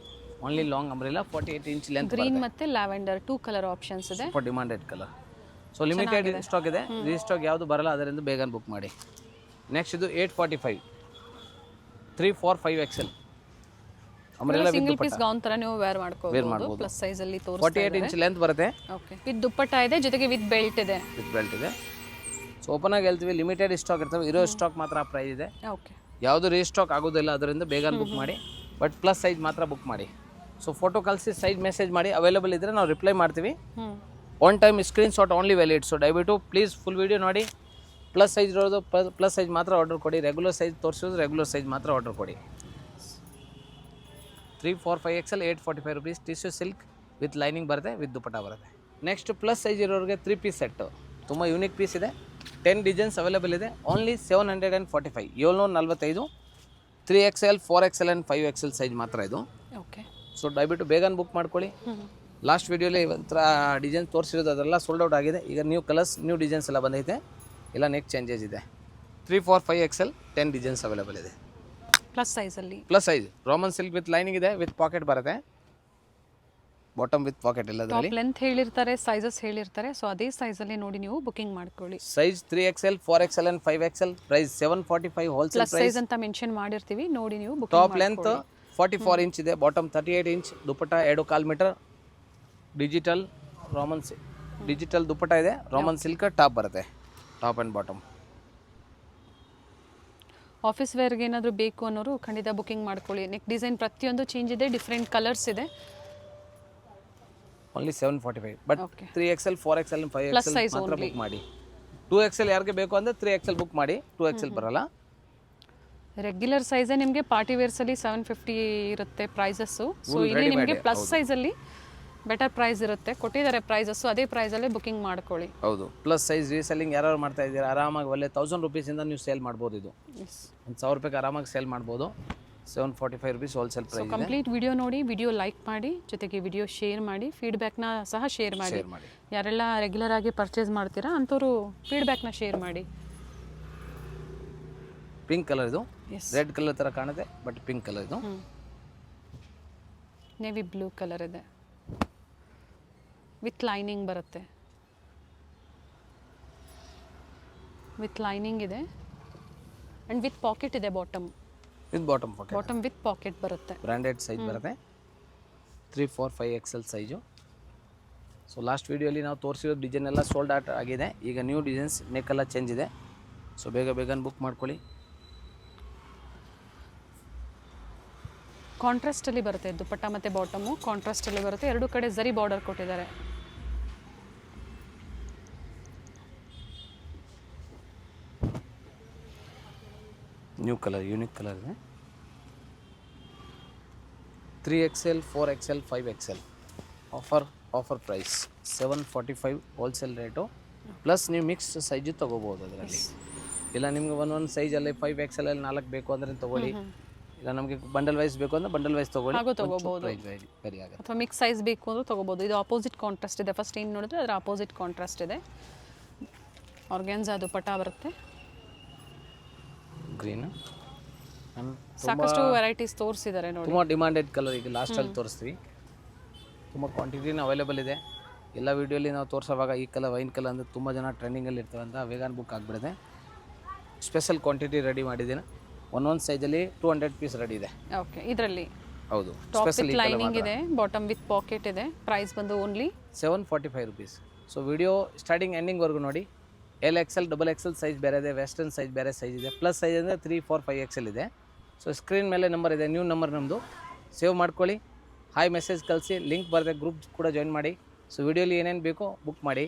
only long umbrella 48 inch length. Green ಮತ್ತೆ ಲ್ಯಾವೆಂಡರ್ 2 ಕಲರ್ ಆಪ್ಷನ್ಸ್ ಇದೆ. For demanded colour. So limited stock ಇದೆ, ರೀಸ್ಟಾಕ್ ಯಾವುದು ಬರಲ್ಲ, ಅದರಿಂದ ಬೇಗ ಬುಕ್ ಮಾಡಿ. ನೆಕ್ಸ್ಟ್ ಇದು 845 3, 4, 5XL umbrella single piece gown ತರ ನೀವು ವೇರ್ ಮಾಡ್ಕೋಬಹುದು. ಪ್ಲಸ್ ಸೈಜ್ ಅಲ್ಲಿ ತೋರಿಸ್ತಾ 48 ಇಂಚ್ ಲೆಂತ್ ಬರುತ್ತೆ. ಓಕೆ, ವಿತ್ ದುಪ್ಪಟ್ಟ ಇದೆ, ಜೊತೆಗೆ ವಿತ್ ಬೆಲ್ಟ್ ಇದೆ. ಸೊ ಓಪನ್ ಆಗಿ ಹೇಳ್ತೀವಿ, ಲಿಮಿಟೆಡ್ ಸ್ಟಾಕ್ ಇರ್ತವೆ, ಇರೋ ಸ್ಟಾಕ್ ಮಾತ್ರ ಪ್ರೈಸ್ ಇದೆ. ಓಕೆ, ಯಾವುದು ರೀಸ್ಟಾಕ್ ಆಗೋದಿಲ್ಲ, ಅದರಿಂದ ಬೇಗ ಬುಕ್ ಮಾಡಿ. ಬಟ್ ಪ್ಲಸ್ ಸೈಜ್ ಮಾತ್ರ ಬುಕ್ ಮಾಡಿ. ಸೊ ಫೋಟೋ ಕಳಿಸಿ ಸೈಜ್ ಮೆಸೇಜ್ ಮಾಡಿ, ಅವೈಲೇಬಲ್ ಇದ್ದರೆ ನಾವು ರಿಪ್ಲೈ ಮಾಡ್ತೀವಿ. One time screen shot only valid. So ದಯವಿಟ್ಟು ಪ್ಲೀಸ್ ಫುಲ್ ವೀಡಿಯೋ ನೋಡಿ. ಪ್ಲಸ್ ಸೈಜ್ ಇರೋದು ಪ್ಲಸ್ ಸೈಜ್ ಮಾತ್ರ ಆರ್ಡರ್ ಕೊಡಿ. ರೆಗ್ಯುಲರ್ ಸೈಜ್ ತೋರಿಸೋದು ರೆಗ್ಯುಲರ್ ಸೈಜ್ ಮಾತ್ರ ಆರ್ಡರ್ ಕೊಡಿ. 3, 4, 5XL 845 rupees. Tissue silk with lining ಬರುತ್ತೆ, ವಿತ್ ದುಪಟ್ಟ ಬರುತ್ತೆ. ನೆಕ್ಸ್ಟ್ ಪ್ಲಸ್ ಸೈಜ್ ಇರೋರಿಗೆ 3 ಪೀಸ್ ಸೆಟ್ಟು, ತುಂಬ ಯೂನಿಕ್ ಪೀಸ್ ಇದೆ. 10 ಡಿಸೈನ್ಸ್ ಅವೈಲೇಬಲ್ ಇದೆ. Only 745 745. 3XL 4XL and 5XL size ಮಾತ್ರ ಇದು. ಓಕೆ, ಸೊ ದಯವಿಟ್ಟು ಬೇಗ ಬುಕ್ ಮಾಡ್ಕೊಳ್ಳಿ. ಲಾಸ್ಟ್ ವೀಡಿಯೋಲಿ ಒಂಥರ ಡಿಸೈನ್ ತೋರಿಸಿರೋದು ಅದೆಲ್ಲ ಸೋಲ್ಡ್ ಔಟ್ ಆಗಿದೆ. ಈಗ ನ್ಯೂ ಕಲರ್ಸ್ ನ್ಯೂ ಡಿಸೈನ್ಸ್ ಎಲ್ಲ ಬಂದೈತೆ, ಇಲ್ಲ ನೆಕ್ ಚೇಂಜಸ್ ಇದೆ. 3, 4, 5XL 10 ಡಿಸೈನ್ಸ್ ಅವೈಲೇಬಲ್ ಇದೆ. ಪ್ಲಸ್ ಸೈಜಲ್ಲಿ plus size Roman silk with lining ಇದೆ, ವಿತ್ ಪಾಕೆಟ್ ಬರುತ್ತೆ. ಬಾಟಮ್ ವಿತ್ ಪಾಕೆಟ್ ಎಲ್ಲದರಲ್ಲಿ. ಟಾಪ್ ಲೆಂತ್ ಹೇಳಿರ್ತಾರೆ, ಸೈಜಸ್ ಹೇಳಿರ್ತಾರೆ. ಸೊ ಅದೇ ಸೈಜಲ್ಲಿ ನೋಡಿ ನೀವು ಬುಕಿಂಗ್ ಮಾಡ್ಕೊಳ್ಳಿ. Size 3XL 4XL and 5XL price 745 wholesale plus size ಅಂತ ಮೆನ್ಷನ್ ಮಾಡಿರ್ತೀವಿ, ನೋಡಿ ನೀವು ಬುಕಿಂಗ್ ಟಾಪ್ ಲೆಂತ್ 44 ಇಂಚ್ ಇದೆ, bottom 38 inch, dupatta 2.25 metre, digital Roman digital dupatta ಇದೆ. ರಾಮನ್ ಸಿಲ್ಕ್ ಟಾಪ್ ಬರುತ್ತೆ, ಟಾಪ್ ಆ್ಯಂಡ್ ಬಾಟಮ್. ಆಫೀಸ್ ವೇರ್ಗೆ ಏನಾದರೂ ಬೇಕು ಅನ್ನೋರು ಖಂಡಿತ ಬುಕಿಂಗ್ ಮಾಡ್ಕೊಳ್ಳಿ. ನೆಕ್ ಡಿಸೈನ್ ಪ್ರತಿಯೊಂದು ಚೇಂಜ್ ಇದೆ, ಡಿಫ್ರೆಂಟ್ ಕಲರ್ಸ್ ಇದೆ. Only 745. But 3XL 4XL and 5XL ಮಾತ್ರ ಬುಕ್ ಮಾಡಿ. 2XL ಯಾರಿಗೆ ಬೇಕು ಅಂದರೆ 3XL ಬುಕ್ ಮಾಡಿ, 2XL ಬರಲ್ಲ. ರೆಗ್ಯುಲರ್ ಸೈಜೇ ನಿಮಗೆ ಪಾರ್ಟಿ ವೇರ್ಸಲ್ಲಿ 750 ಇರುತ್ತೆ ಪ್ರೈಸಸ್ಸು. ಸೊ ಇಲ್ಲಿ ನಿಮಗೆ ಪ್ಲಸ್ ಸೈಜಲ್ಲಿ ಬೆಟರ್ ಪ್ರೈಸ್ ಇರುತ್ತೆ, ಕೊಟ್ಟಿದ್ದಾರೆ ಪ್ರೈಸಸ್ಸು, ಅದೇ ಪ್ರೈಸಲ್ಲೇ ಬುಕಿಂಗ್ ಮಾಡ್ಕೊಳ್ಳಿ. ಹೌದು, ಪ್ಲಸ್ ಸೈಜ್ ರೀಸೆಲ್ಲಿಂಗ್ ಯಾರು ಮಾಡ್ತಾ ಇದ್ದೀರಾ ಆರಾಮಾಗಿ ಒಳ್ಳೆ 1000 ರುಪೀಸಿಂದ ನೀವು ಸೇಲ್ ಮಾಡ್ಬೋದು. ಇದು ಒಂದು 1000 ರೂಪಾಯಿಗೆ ಆರಾಮಾಗಿ ಸೇಲ್ ಮಾಡ್ಬೋದು. 745 rupees wholesale price. Complete video ನೋಡಿ, ವಿಡಿಯೋ ಲೈಕ್ ಮಾಡಿ, ಜೊತೆಗೆ ವಿಡಿಯೋ ಶೇರ್ ಮಾಡಿ, ಫೀಡ್ಬ್ಯಾಕ್ನ ಸಹ ಶೇರ್ ಮಾಡಿ. ಯಾರೆಲ್ಲ ರೆಗ್ಯುಲರ್ ಆಗಿ ಪರ್ಚೇಸ್ ಮಾಡ್ತೀರಾ ಅಂಥವ್ರು ಫೀಡ್ಬ್ಯಾಕ್ನ ಶೇರ್ ಮಾಡಿ. ಪಿಂಕ್ ಕಲರ್ ಇದು, ರೆಡ್ ಕಲರ್ ಥರ ಕಾಣುತ್ತೆ ಬಟ್ ಪಿಂಕ್ ಕಲರ್ ಇದು. ನೇವಿ ಬ್ಲೂ ಕಲರ್ ಇದೆ, ವಿತ್ ಲೈನಿಂಗ್ ಬರುತ್ತೆ. ವಿತ್ ಲೈನಿಂಗ್ ಇದೆ ಆ್ಯಂಡ್ ವಿತ್ ಪಾಕೆಟ್ ಇದೆ. ಬಾಟಮ್ ವಿತ್ ಪಾಕೆಟ್ ಬರುತ್ತೆ. ಬ್ರ್ಯಾಂಡೆಡ್ ಸೈಜ್ ಬರುತ್ತೆ. 3, 4, 5 XL ಸೈಜು. ಸೊ ಲಾಸ್ಟ್ ವೀಡಿಯೋಲಿ ನಾವು ತೋರಿಸಿರೋ ಡಿಸೈನ್ ಎಲ್ಲ ಸೋಲ್ಡ್ ಔಟ್ ಆಗಿದೆ. ಈಗ ನ್ಯೂ ಡಿಸೈನ್ಸ್ ನೆಕ್ಕೆಲ್ಲ ಚೇಂಜ್ ಇದೆ. ಸೊ ಬೇಗ ಬುಕ್ ಮಾಡ್ಕೊಳ್ಳಿ. ಕಾಂಟ್ರಾಸ್ಟಲ್ಲಿ ಬರುತ್ತೆ ದುಪಟ್ಟ ಮತ್ತು ಬಾಟಮು, ಕಾಂಟ್ರಾಸ್ಟಲ್ಲಿ ಬರುತ್ತೆ. ಎರಡು ಕಡೆ ಝರಿ ಬಾರ್ಡರ್ ಕೊಟ್ಟಿದ್ದಾರೆ. ನ್ಯೂ ಕಲರ್, ಯೂನಿಕ್ ಕಲರ್ ಇದೆ. 3XL, 4XL, 5XL offer price 745 wholesale rate. Plus ನೀವು ಮಿಕ್ಸ್ ಸೈಜು ತೊಗೋಬೋದು ಅದರಲ್ಲಿ. ಇಲ್ಲ ನಿಮ್ಗೆ ಒಂದೊಂದು ಸೈಜಲ್ಲಿ 5XL ಅಲ್ಲಿ 4 ಬೇಕು ಅಂದರೆ ತೊಗೊಳ್ಳಿ. ಇಲ್ಲ ನಮಗೆ ಬಂಡಲ್ ವೈಸ್ ಬೇಕು ಅಂದರೆ ಬಂಡಲ್ ವೈಸ್ ತೊಗೊಳ್ಳಿ. ಅಥವಾ ಮಿಕ್ಸ್ ಸೈಜ್ ಬೇಕು ಅಂದ್ರೆ ತೊಗೋಬೋದು. ಇದು ಆಪೋಸಿಟ್ ಕಾಂಟ್ರಾಸ್ಟ್ ಇದೆ. ಫಸ್ಟ್ ಏನು ನೋಡಿದ್ರೆ ಅದರ ಆಪೋಸಿಟ್ ಕಾಂಟ್ರಾಸ್ಟ್ ಇದೆ. ಆರ್ಗ್ಯಾನ್ಸಾ ದುಪಟ್ಟ ಬರುತ್ತೆ. ಗ್ರೀನ್ ಸಾಕಷ್ಟು ವೆರೈಟೀಸ್ ತೋರಿಸಿದ್ದಾರೆ ನೋಡಿ. ತುಂಬ ಡಿಮಾಂಡೆಡ್ ಕಲರ್. ಈಗ ಲಾಸ್ಟಲ್ಲಿ ತೋರಿಸ್ತೀವಿ. ತುಂಬ ಕ್ವಾಂಟಿಟಿನ ಅವೈಲೇಬಲ್ ಇದೆ. ಎಲ್ಲ ವೀಡಿಯೋಲಿ ನಾವು ತೋರಿಸೋವಾಗ ಈ ಕಲರ್ ವೈನ್ ಕಲರ್ ಅಂದರೆ ತುಂಬ ಜನ ಟ್ರೆಂಡಿಂಗಲ್ಲಿ ಇರ್ತವೆ ಅಂತ ವೇಗನ್ ಬುಕ್ ಆಗಿಬಿಡಿದೆ. ಸ್ಪೆಷಲ್ ಕ್ವಾಂಟಿಟಿ ರೆಡಿ ಮಾಡಿದ್ದೀನಿ. ಒಂದೊಂದು ಸೈಜಲ್ಲಿ 200 ಪೀಸ್ ರೆಡಿ ಇದೆ. ಓಕೆ, ಇದರಲ್ಲಿ ಹೌದು. ಟಾಪ್ ವಿತ್ ಲೈನಿಂಗ್ ಇದೆ, ಬಾಟಮ್ ವಿತ್ ಪಾಕೆಟ್ ಇದೆ. ಪ್ರೈಸ್ ಬಂದು only 745 rupees. So video starting ಎಂಡಿಂಗ್ವರೆಗೂ ನೋಡಿ. LXL, XXL ಸೈಜ್ ಬೇರೆ ಇದೆ, ವೆಸ್ಟರ್ನ್ ಸೈಜ್ ಬೇರೆ ಸೈಜ್ ಇದೆ. ಪ್ಲಸ್ ಸೈಜ್ ಅಂದರೆ 3, 4, 5XL ಇದೆ. ಸೊ ಸ್ಕ್ರೀನ್ ಮೇಲೆ ನಂಬರ್ ಇದೆ, ನ್ಯೂ ನಂಬರ್ ನಮ್ಮದು. ಸೇವ್ ಮಾಡ್ಕೊಳ್ಳಿ, ಹಾಯ್ ಮೆಸೇಜ್ ಕಳಿಸಿ, ಲಿಂಕ್ ಬರುತ್ತೆ, ಗ್ರೂಪ್ ಕೂಡ ಜಾಯಿನ್ ಮಾಡಿ. ಸೊ ವಿಡಿಯೋಲಿ ಏನೇನು ಬೇಕೋ ಬುಕ್ ಮಾಡಿ,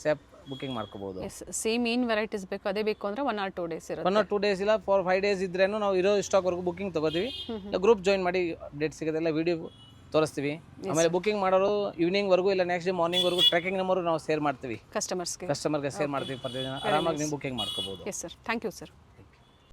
ಸೇಫ್ ಬುಕಿಂಗ್ ಮಾಡ್ಕೋಬೋದು. ಸೇಮ್ ಏನು ವೆರೈಟೀಸ್ ಬೇಕು ಅದೇ ಬೇಕು ಅಂದರೆ 1 or 2 days ಇರುತ್ತೆ. 1 or 2 days ಇಲ್ಲ 4, 5 days ಇದ್ರೇನು ನಾವು ಇರೋ ಸ್ಟಾಕ್ವರೆಗೂ ಬುಕಿಂಗ್ ತೊಗೋತೀವಿ. ಇಲ್ಲ ಗ್ರೂಪ್ ಜಾಯಿನ್ ಮಾಡಿ, ಅಪ್ಡೇಟ್ ಸಿಗೋದೆಲ್ಲ ವಿಡಿಯೋ ತೋರಿಸ್ತೀವಿ. ಆಮೇಲೆ ಬುಕಿಂಗ್ ಮಾಡೋರು ಈವ್ನಿಂಗ್ವರೆಗೂ ಇಲ್ಲ ನೆಕ್ಸ್ಟ್ ಡೇ ಮಾರ್ನಿಂಗ್ವರೆಗೂ ಟ್ರ್ಯಾಕಿಂಗ್ ನಂಬರು ನಾವು ಶೇರ್ ಮಾಡ್ತೀವಿ. ಕಸ್ಟಮರ್ಗೆ ಶೇರ್ ಮಾಡ್ತೀವಿ. ಪ್ರತಿದಿನ ಆರಾಮಾಗಿ ನೀವು ಬುಕಿಂಗ್ ಮಾಡ್ಕೋಬೋದು. Yes sir, thank you sir.